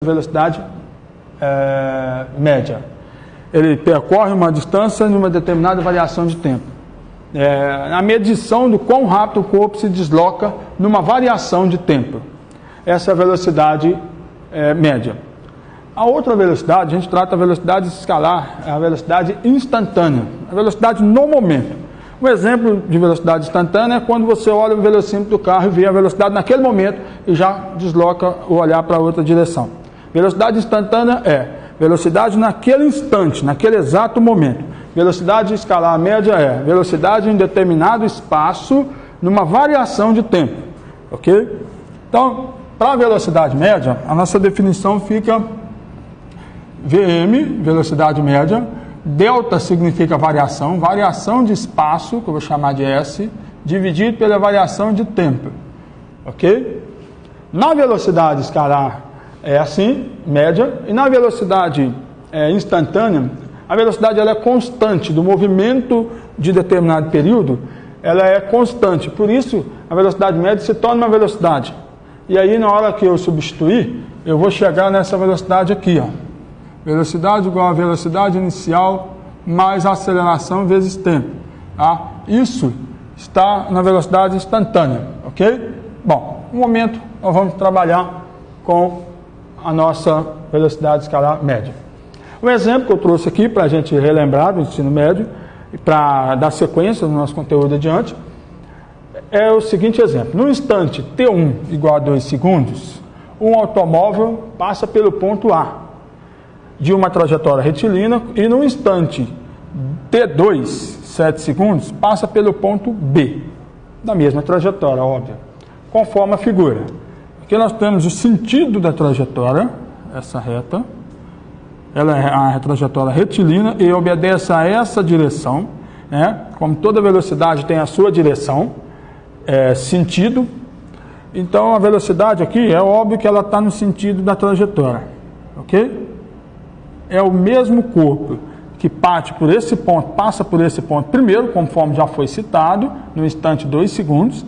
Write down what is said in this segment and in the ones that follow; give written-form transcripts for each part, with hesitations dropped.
velocidade média. Ele percorre uma distância em uma determinada variação de tempo. A medição do quão rápido o corpo se desloca numa variação de tempo. Essa é a velocidade média. A outra velocidade, a gente trata a velocidade escalar, a velocidade instantânea, a velocidade no momento. Um exemplo de velocidade instantânea é quando você olha o velocímetro do carro e vê a velocidade naquele momento e já desloca o olhar para outra direção. Velocidade instantânea é velocidade naquele instante, naquele exato momento. Velocidade escalar média é velocidade em determinado espaço, numa variação de tempo. Ok? Então, para a velocidade média, a nossa definição fica Vm, velocidade média, delta significa variação, variação de espaço, que eu vou chamar de S, dividido pela variação de tempo. Ok? Na velocidade escalar é assim, média, e na velocidade instantânea, a velocidade ela é constante, do movimento de determinado período, ela é constante, por isso a velocidade média se torna uma velocidade. E aí na hora que eu substituir, eu vou chegar nessa velocidade aqui, ó. Velocidade igual a velocidade inicial mais a aceleração vezes tempo. Tá? Isso está na velocidade instantânea, ok? Bom, no momento nós vamos trabalhar com a nossa velocidade escalar média. Um exemplo que eu trouxe aqui para a gente relembrar do ensino médio e para dar sequência no nosso conteúdo adiante é o seguinte exemplo. No instante T1 igual a 2 segundos, um automóvel passa pelo ponto A de uma trajetória retilínea e no instante T2, 7 segundos, passa pelo ponto B, da mesma trajetória, óbvio, conforme a figura. Aqui nós temos o sentido da trajetória, essa reta, ela é a trajetória retilínea e obedece a essa direção, né? Como toda velocidade tem a sua direção, sentido, então a velocidade aqui é óbvio que ela está no sentido da trajetória, ok? É o mesmo corpo que parte por esse ponto, passa por esse ponto primeiro, conforme já foi citado, no instante 2 segundos.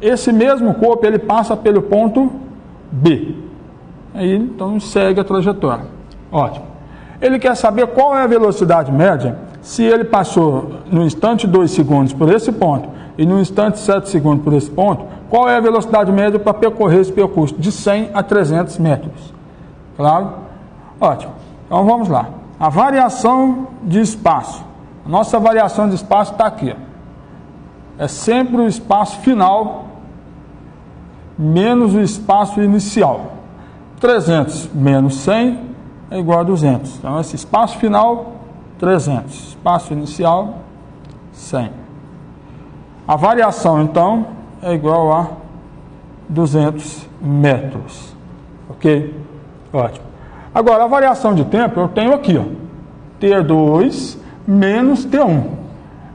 Esse mesmo corpo, ele passa pelo ponto B. Aí, então, segue a trajetória. Ótimo. Ele quer saber qual é a velocidade média, se ele passou no instante 2 segundos por esse ponto e no instante 7 segundos por esse ponto, qual é a velocidade média para percorrer esse percurso de 100 a 300 metros. Claro? Ótimo. Então vamos lá. A variação de espaço. A nossa variação de espaço está aqui. É sempre o espaço final menos o espaço inicial. 300 menos 100 é igual a 200. Então esse espaço final, 300. Espaço inicial, 100. A variação, então, é igual a 200 metros. Ok? Ótimo. Agora, a variação de tempo eu tenho aqui, ó, T2 menos T1.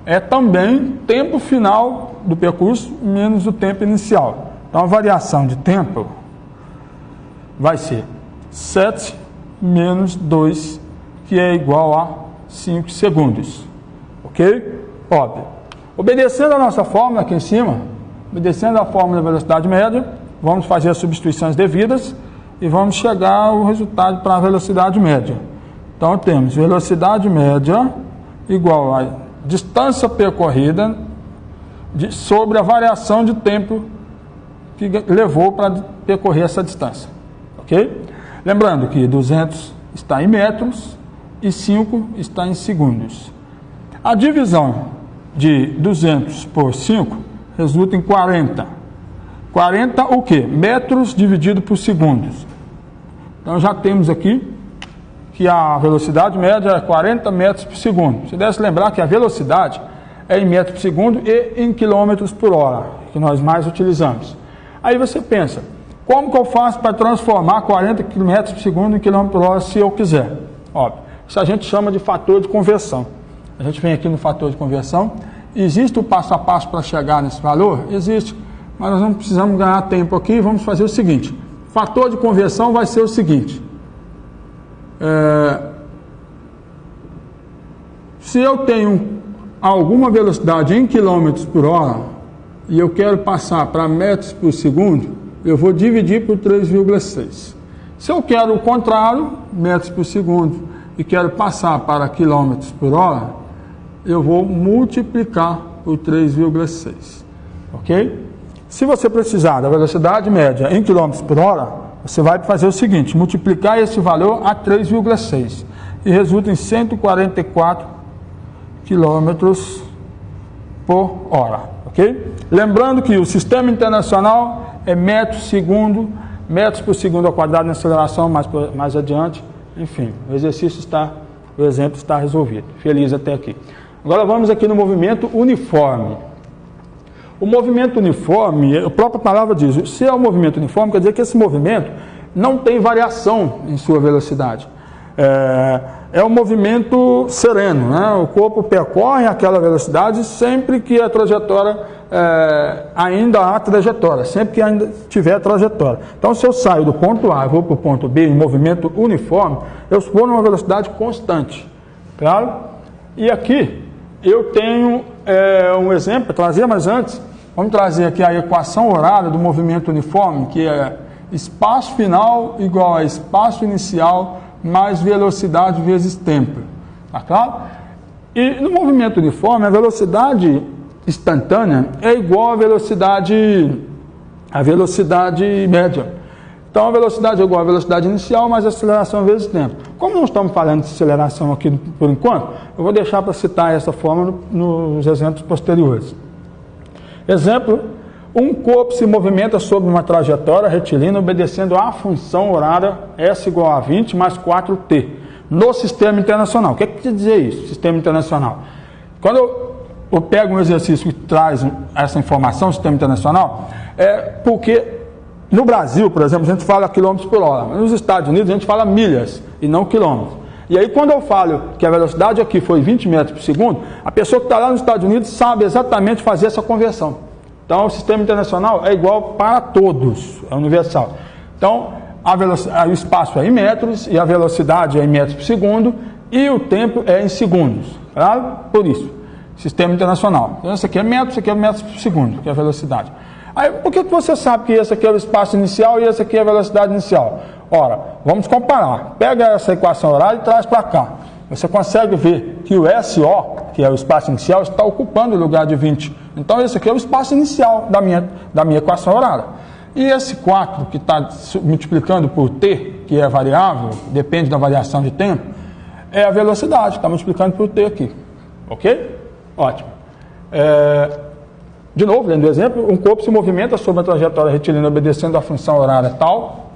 É também tempo final do percurso menos o tempo inicial. Então, a variação de tempo vai ser 7 menos 2, que é igual a 5 segundos. Ok? Óbvio. Obedecendo a nossa fórmula aqui em cima, obedecendo a fórmula da velocidade média, vamos fazer as substituições devidas e vamos chegar ao resultado para a velocidade média. Então, temos velocidade média igual a distância percorrida sobre a variação de tempo que levou para percorrer essa distância. Ok? Lembrando que 200 está em metros e 5 está em segundos. A divisão de 200 por 5 resulta em 40. 40 o quê? Metros dividido por segundos. Então já temos aqui que a velocidade média é 40 metros por segundo. Você deve se lembrar que a velocidade é em metros por segundo e em quilômetros por hora, que nós mais utilizamos. Aí você pensa, como que eu faço para transformar 40 metros por segundo em quilômetro por hora se eu quiser? Óbvio, isso a gente chama de fator de conversão. A gente vem aqui no fator de conversão. Existe o passo a passo para chegar nesse valor? Existe. Mas nós não precisamos ganhar tempo aqui, vamos fazer o seguinte. O fator de conversão vai ser o seguinte. Se eu tenho alguma velocidade em quilômetros por hora e eu quero passar para metros por segundo, eu vou dividir por 3,6. Se eu quero o contrário, metros por segundo, e quero passar para quilômetros por hora, eu vou multiplicar por 3,6, ok? Se você precisar da velocidade média em quilômetros por hora, você vai fazer o seguinte, multiplicar esse valor a 3,6, e resulta em 144 quilômetros por hora, ok? Lembrando que o sistema internacional é metros por segundo ao quadrado na aceleração, mais adiante, enfim, o exemplo está resolvido. Feliz até aqui. Agora vamos aqui no movimento uniforme. O movimento uniforme, a própria palavra diz, se é um movimento uniforme, quer dizer que esse movimento não tem variação em sua velocidade. É um movimento sereno, né? O corpo percorre aquela velocidade sempre que a trajetória ainda há trajetória, sempre que ainda tiver trajetória. Então, se eu saio do ponto A e vou para o ponto B em movimento uniforme, eu vou numa velocidade constante, claro? E aqui eu tenho um exemplo, trazer, mas antes, vamos trazer aqui a equação horária do movimento uniforme, que é espaço final igual a espaço inicial mais velocidade vezes tempo, tá claro? E no movimento uniforme, a velocidade instantânea é igual à velocidade média. Então a velocidade é igual à velocidade inicial mais aceleração vezes tempo. Como não estamos falando de aceleração aqui por enquanto, eu vou deixar para citar essa forma nos exemplos posteriores. Exemplo, um corpo se movimenta sobre uma trajetória retilínea obedecendo à função horária S igual a 20 mais 4t no sistema internacional. O que quer dizer isso, sistema internacional? Quando eu pego um exercício que traz essa informação, sistema internacional, porque no Brasil, por exemplo, a gente fala quilômetros por hora, mas nos Estados Unidos a gente fala milhas e não quilômetros. E aí quando eu falo que a velocidade aqui foi 20 metros por segundo, a pessoa que está lá nos Estados Unidos sabe exatamente fazer essa conversão. Então, o sistema internacional é igual para todos, é universal. Então, o espaço é em metros, e a velocidade é em metros por segundo, e o tempo é em segundos, claro? Por isso, sistema internacional. Então, esse aqui é metros por segundo, que é a velocidade. Aí, por que você sabe que esse aqui é o espaço inicial e esse aqui é a velocidade inicial? Ora, vamos comparar. Pega essa equação horária e traz para cá. Você consegue ver que o SO, que é o espaço inicial, está ocupando o lugar de 20. Então, esse aqui é o espaço inicial da minha equação horária. E esse 4, que está multiplicando por T, que é variável, depende da variação de tempo, é a velocidade, está multiplicando por T aqui. Ok? Ótimo. De novo, lendo o exemplo, um corpo se movimenta sobre a trajetória retilínea obedecendo à função horária tal,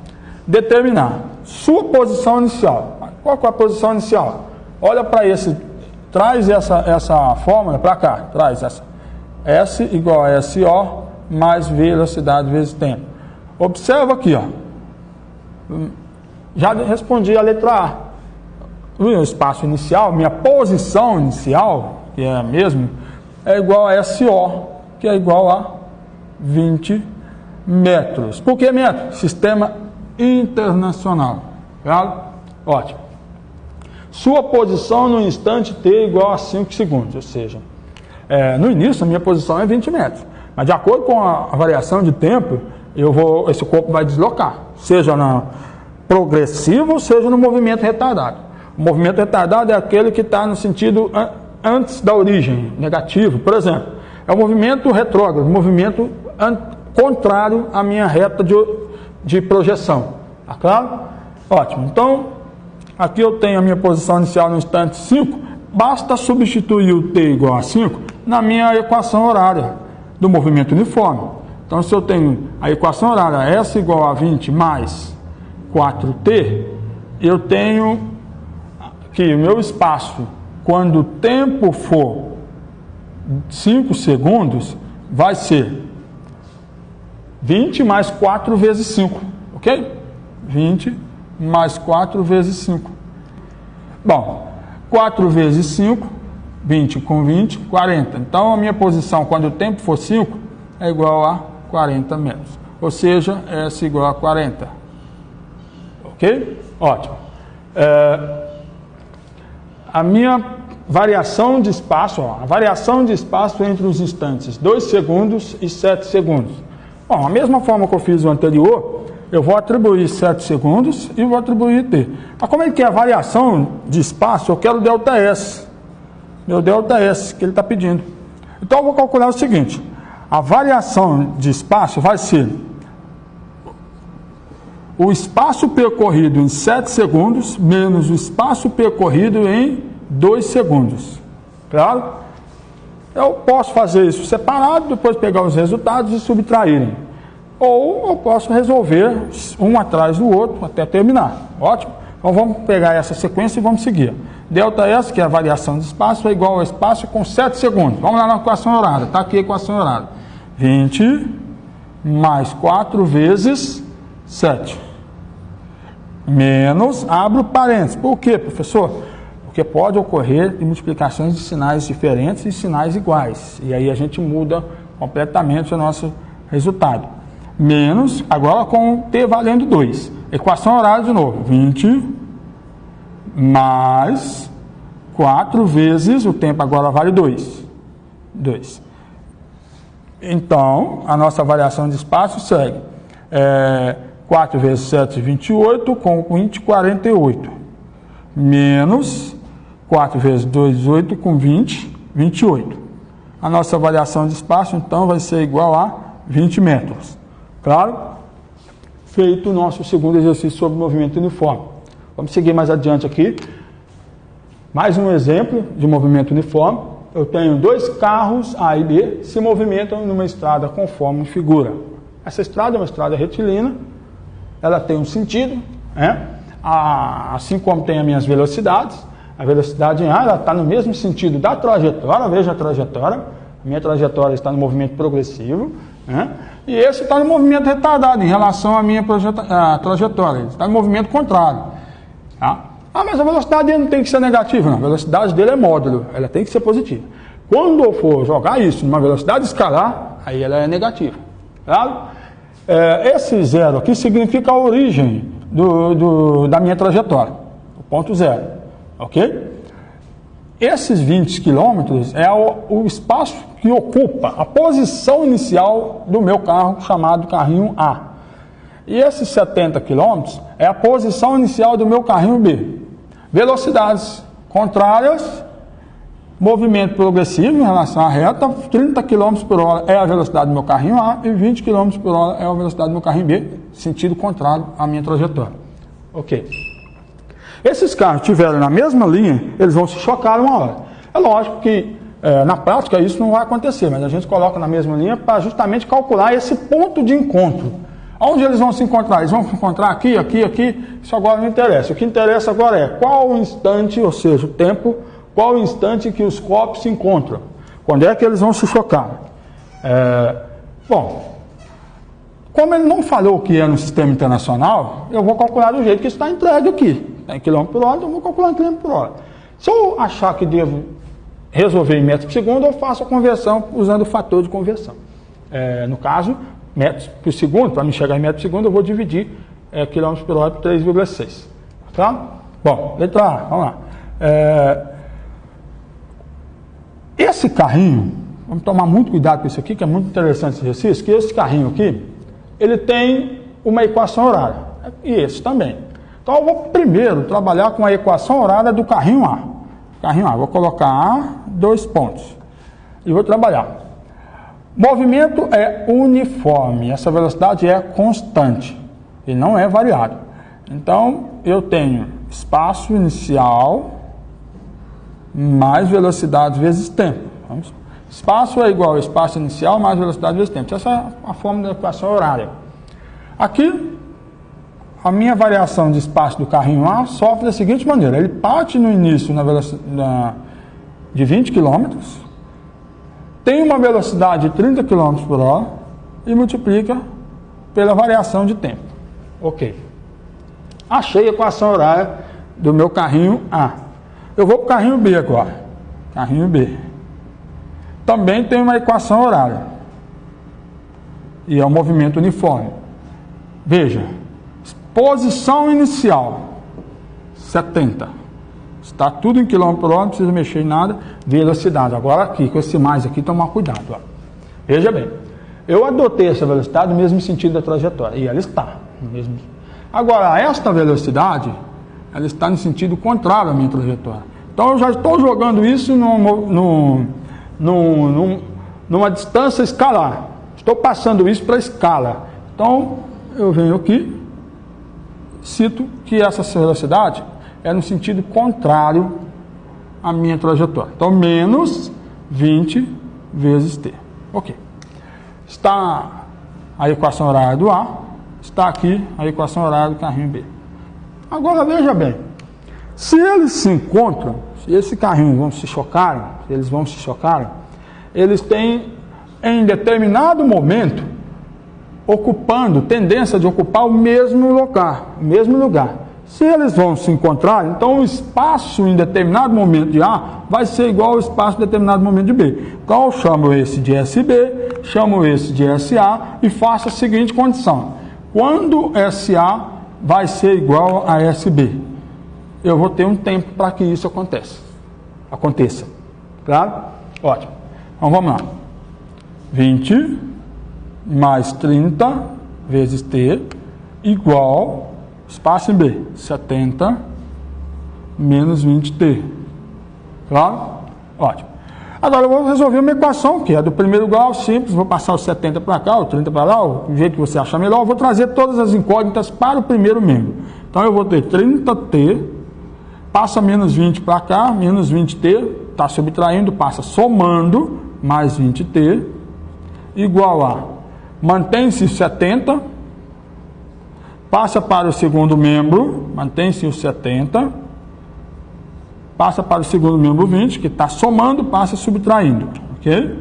determinar sua posição inicial. Qual é a posição inicial? Olha para esse, traz essa fórmula para cá, traz essa. S igual a SO mais velocidade vezes tempo. Observa aqui, ó. Já respondi a letra A. O espaço inicial, minha posição inicial, que é a mesma, é igual a SO, que é igual a 20 metros. Por que metros? Sistema internacional. Claro? Ótimo. Sua posição no instante T igual a 5 segundos, ou seja, no início a minha posição é 20 metros, mas de acordo com a variação de tempo, esse corpo vai deslocar, seja no progressivo, seja no movimento retardado. O movimento retardado é aquele que está no sentido antes da origem, negativo, por exemplo, é o movimento retrógrado, movimento contrário à minha reta de projeção, tá claro? Ótimo, então aqui eu tenho a minha posição inicial no instante 5, basta substituir o T igual a 5 na minha equação horária do movimento uniforme. Então, se eu tenho a equação horária S igual a 20 mais 4T, eu tenho que o meu espaço, quando o tempo for 5 segundos, vai ser 20 mais 4 vezes 5, ok? 20 mais 4 vezes 5. Bom, 4 vezes 5, 20 com 20, 40. Então, a minha posição, quando o tempo for 5, é igual a 40 metros. Ou seja, S igual a 40. Ok? Ótimo. A minha variação de espaço, a variação de espaço entre os instantes, 2 segundos e 7 segundos. Bom, a mesma forma que eu fiz o anterior, eu vou atribuir 7 segundos e vou atribuir t. Mas como ele quer a variação de espaço, eu quero o ΔS. Meu ΔS, que ele está pedindo. Então eu vou calcular o seguinte, a variação de espaço vai ser o espaço percorrido em 7 segundos menos o espaço percorrido em 2 segundos. Claro? Eu posso fazer isso separado, depois pegar os resultados e subtraírem. Ou eu posso resolver um atrás do outro até terminar. Ótimo? Então vamos pegar essa sequência e vamos seguir. ΔS, que é a variação de espaço, é igual ao espaço com 7 segundos. Vamos lá na equação horada. Está aqui a equação horada. 20 mais 4 vezes 7. Menos, abro parênteses. Por quê, professor? Porque pode ocorrer multiplicações de sinais diferentes e sinais iguais. E aí a gente muda completamente o nosso resultado. Menos, agora com t valendo 2. Equação horada de novo. 20 mais 4 vezes, o tempo agora vale 2. 2. Então, a nossa variação de espaço segue. 4 vezes 7, 28, com 20, 48. Menos 4 vezes 2, 18, com 20, 28. A nossa variação de espaço, então, vai ser igual a 20 metros. Claro? Feito o nosso segundo exercício sobre movimento uniforme. Vamos seguir mais adiante aqui. Mais um exemplo de movimento uniforme. Eu tenho 2 carros A e B se movimentam numa estrada conforme figura. Essa estrada é uma estrada retilínea. Ela tem um sentido, né? Assim como tem as minhas velocidades. A velocidade em A, ela está no mesmo sentido da trajetória. Veja a trajetória. A minha trajetória está no movimento progressivo, né? E esse está no movimento retardado em relação à minha trajetória. Ele está no movimento contrário. Tá? Mas a velocidade dele não tem que ser negativa, não. A velocidade dele é módulo, ela tem que ser positiva. Quando eu for jogar isso numa velocidade escalar, aí ela é negativa. Tá? Esse zero aqui significa a origem da minha trajetória, o ponto zero. Ok? Esses 20 quilômetros é o espaço que ocupa a posição inicial do meu carro, chamado carrinho A. E esses 70 quilômetros é a posição inicial do meu carrinho B. Velocidades contrárias, movimento progressivo em relação à reta, 30 km por hora é a velocidade do meu carrinho A e 20 km por hora é a velocidade do meu carrinho B, sentido contrário à minha trajetória. Ok. Esses carros estiverem na mesma linha, eles vão se chocar uma hora. É lógico que na prática isso não vai acontecer, mas a gente coloca na mesma linha para justamente calcular esse ponto de encontro. Onde eles vão se encontrar? Eles vão se encontrar aqui, aqui, aqui. Isso agora não interessa. O que interessa agora é qual o instante, ou seja, o tempo, qual o instante que os corpos se encontram. Quando é que eles vão se chocar? Bom, como ele não falou o que é no sistema internacional, eu vou calcular do jeito que está entregue aqui. Em km por hora, então eu vou calcular em km por hora. Se eu achar que devo resolver em metros por segundo, eu faço a conversão usando o fator de conversão. No caso, metros por segundo, para me chegar em metros por segundo, eu vou dividir km por hora por 3,6. Tá? Bom, letra A, vamos lá. Esse carrinho, vamos tomar muito cuidado com isso aqui, que é muito interessante esse exercício, que esse carrinho aqui, ele tem uma equação horária, e esse também. Então eu vou primeiro trabalhar com a equação horária do carrinho A. Carrinho A, vou colocar A, 2 pontos. E vou trabalhar. Movimento é uniforme, essa velocidade é constante, e não é variável. Então eu tenho espaço inicial mais velocidade vezes tempo. Espaço é igual a espaço inicial mais velocidade vezes tempo. Essa é a forma da equação horária. Aqui, a minha variação de espaço do carrinho A sofre da seguinte maneira. Ele parte no início na velocidade de 20 km, tem uma velocidade de 30 km por hora e multiplica pela variação de tempo. Ok. Achei a equação horária do meu carrinho A. Eu vou para o carrinho B agora. Carrinho B. Também tem uma equação horária. E é um movimento uniforme. Veja. Posição inicial. 70. Está tudo em quilômetro por hora, não precisa mexer em nada. Velocidade. Agora aqui, com esse mais aqui, tomar cuidado. Ó. Veja bem. Eu adotei essa velocidade no mesmo sentido da trajetória. E ela está. Agora, esta velocidade, ela está no sentido contrário à minha trajetória. Então, eu já estou jogando isso numa distância escalar. Estou passando isso para a escala. Então, eu venho aqui, cito que essa velocidade é no sentido contrário à minha trajetória. Então, menos 20 vezes t. Ok. Está a equação horária do A, está aqui a equação horária do carrinho B. Agora, veja bem, se eles se encontram, se esse carrinho vão se chocarem, eles têm, em determinado momento, tendência de ocupar o mesmo lugar. Se eles vão se encontrar, então o espaço em determinado momento de A vai ser igual ao espaço em determinado momento de B. Então eu chamo esse de SB, chamo esse de SA e faço a seguinte condição. Quando SA vai ser igual a SB, eu vou ter um tempo para que isso aconteça. Claro? Ótimo. Então vamos lá. 20 mais 30 vezes T igual, espaço em B, 70 menos 20T. Claro? Ótimo. Agora eu vou resolver uma equação que é do primeiro grau, simples, vou passar o 70 para cá, o 30 para lá, o jeito que você achar melhor, eu vou trazer todas as incógnitas para o primeiro membro. Então eu vou ter 30T, passa menos 20 para cá, menos 20T, está subtraindo, passa somando, mais 20T, igual a, mantém-se 70, passa para o segundo membro, mantém-se o 70, passa para o segundo membro 20, que está somando, passa subtraindo, ok?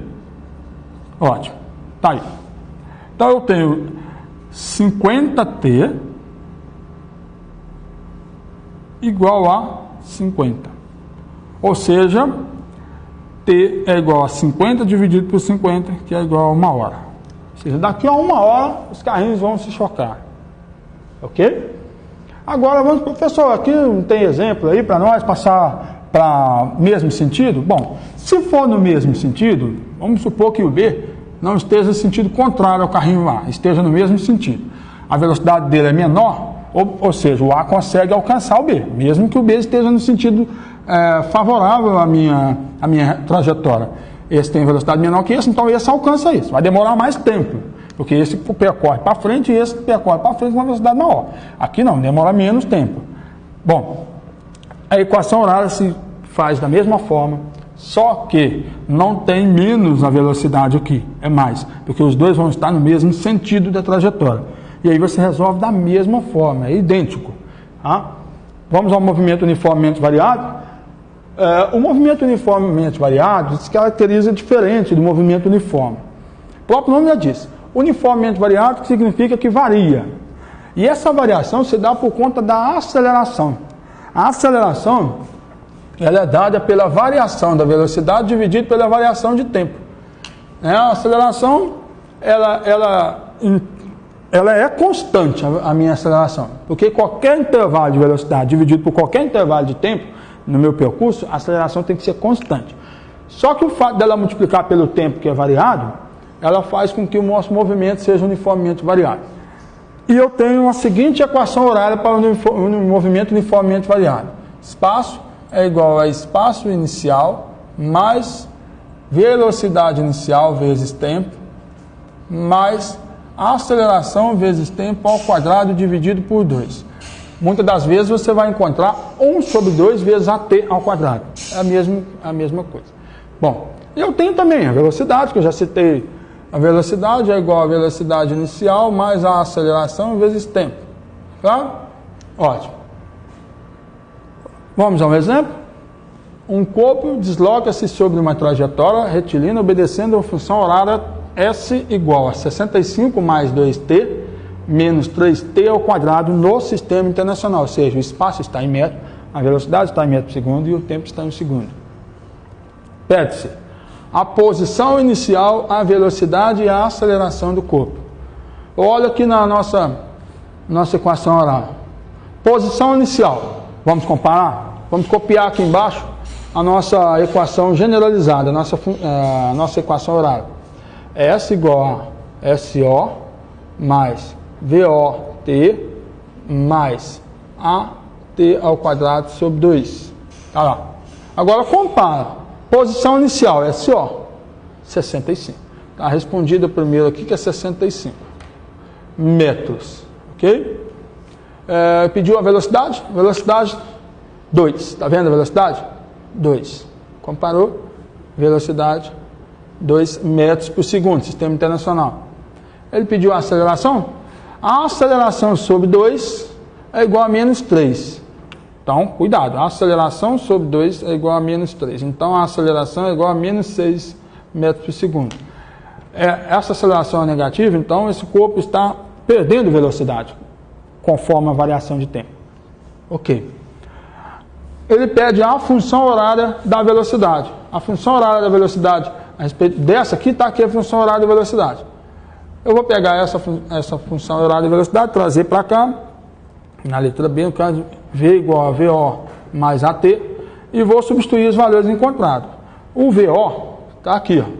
Ótimo, tá aí. Então eu tenho 50T igual a 50, ou seja, T é igual a 50 dividido por 50, que é igual a 1 hora. Ou seja, daqui a 1 hora os carrinhos vão se chocar. Ok? Agora, vamos, professor, aqui não tem exemplo aí para nós passar para o mesmo sentido? Bom, se for no mesmo sentido, vamos supor que o B não esteja no sentido contrário ao carrinho A, esteja no mesmo sentido. A velocidade dele é menor, ou seja, o A consegue alcançar o B, mesmo que o B esteja no sentido favorável à minha trajetória. Esse tem velocidade menor que esse, então esse alcança isso. Vai demorar mais tempo, porque esse percorre para frente e esse percorre para frente com uma velocidade maior. Aqui não, demora menos tempo. Bom, a equação horária se faz da mesma forma, só que não tem menos a velocidade aqui, é mais, porque os dois vão estar no mesmo sentido da trajetória. E aí você resolve da mesma forma, é idêntico. Tá? Vamos ao movimento uniformemente variado. O movimento uniformemente variado se caracteriza diferente do movimento uniforme. O próprio nome já diz. Uniformemente variado significa que varia. E essa variação se dá por conta da aceleração. A aceleração ela é dada pela variação da velocidade dividida pela variação de tempo. A aceleração ela é constante, a minha aceleração. Porque qualquer intervalo de velocidade dividido por qualquer intervalo de tempo no meu percurso, a aceleração tem que ser constante. Só que o fato dela multiplicar pelo tempo que é variado, ela faz com que o nosso movimento seja uniformemente variado. E eu tenho a seguinte equação horária para o movimento uniformemente variado. Espaço é igual a espaço inicial mais velocidade inicial vezes tempo, mais aceleração vezes tempo ao quadrado dividido por 2. Muitas das vezes você vai encontrar 1 sobre 2 vezes AT ao quadrado. É a mesma coisa. Bom, eu tenho também a velocidade, que eu já citei. A velocidade é igual a velocidade inicial mais a aceleração vezes tempo. Claro? Ótimo. Vamos a um exemplo? Um corpo desloca-se sobre uma trajetória retilínea obedecendo a função horária S igual a 65 mais 2T menos 3T ao quadrado no sistema internacional. Ou seja, o espaço está em metro, a velocidade está em metro por segundo e o tempo está em segundo. Pede-se a posição inicial, a velocidade e a aceleração do corpo. Olha aqui na nossa equação horária. Posição inicial. Vamos comparar? Vamos copiar aqui embaixo a nossa equação generalizada, a nossa equação horária. S igual a SO mais VO T mais AT ao quadrado sobre 2. Tá lá. Agora compara. Posição inicial, SO, 65. Tá respondido primeiro aqui, que é 65 metros. Ok? Pediu a velocidade. Velocidade 2. Tá vendo a velocidade? 2. Comparou. Velocidade 2 metros por segundo, sistema internacional. Ele pediu a aceleração. A aceleração sobre 2 é igual a menos 3. Então, cuidado. A aceleração sobre 2 é igual a menos 3. Então, a aceleração é igual a menos 6 metros por segundo. Essa aceleração é negativa, então esse corpo está perdendo velocidade, conforme a variação de tempo. Ok. Ele pede a função horária da velocidade. A função horária da velocidade, a respeito dessa aqui, está aqui a função horária da velocidade. Eu vou pegar essa função horária da velocidade, trazer para cá, na letra B, no caso, V igual a VO mais AT, e vou substituir os valores encontrados. O VO está aqui, ó,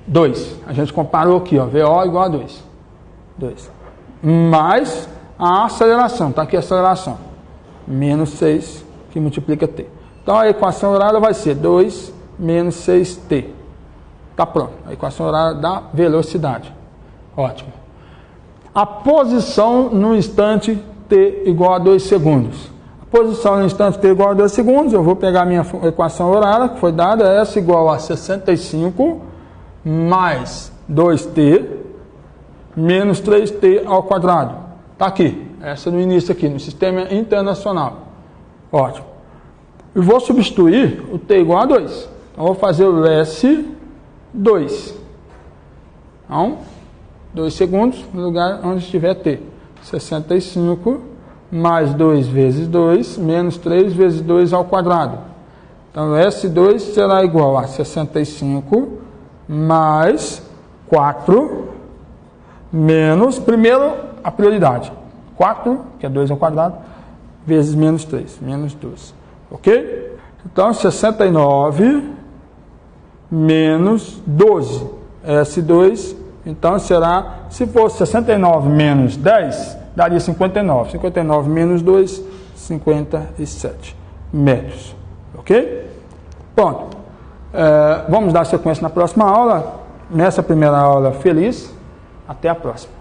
2. A gente comparou aqui, ó, VO igual a 2. 2. Mais a aceleração, está aqui a aceleração, menos 6, que multiplica T. Então a equação horária vai ser 2 menos 6T. Está pronto. A equação horária da velocidade. Ótimo. A posição no instante T igual a 2 segundos. A posição no instante T igual a 2 segundos, eu vou pegar a minha equação horária, que foi dada, S igual a 65 mais 2T menos 3T ao quadrado. Está aqui. Essa no início aqui, no sistema internacional. Ótimo. E vou substituir o T igual a 2. Então, vou fazer o S2. Então, 2 segundos no lugar onde estiver T. 65 mais 2 vezes 2 menos 3 vezes 2 ao quadrado. Então, S2 será igual a 65 mais 4 menos, primeiro, a prioridade. 4, que é 2 ao quadrado, vezes menos 3, menos 12. Ok? Então, 69 menos 12. S2, então será, se fosse 69 menos 10, daria 59. 59 menos 2, 57 metros. Ok? Pronto. Vamos dar sequência na próxima aula. Nessa primeira aula, feliz. Até a próxima.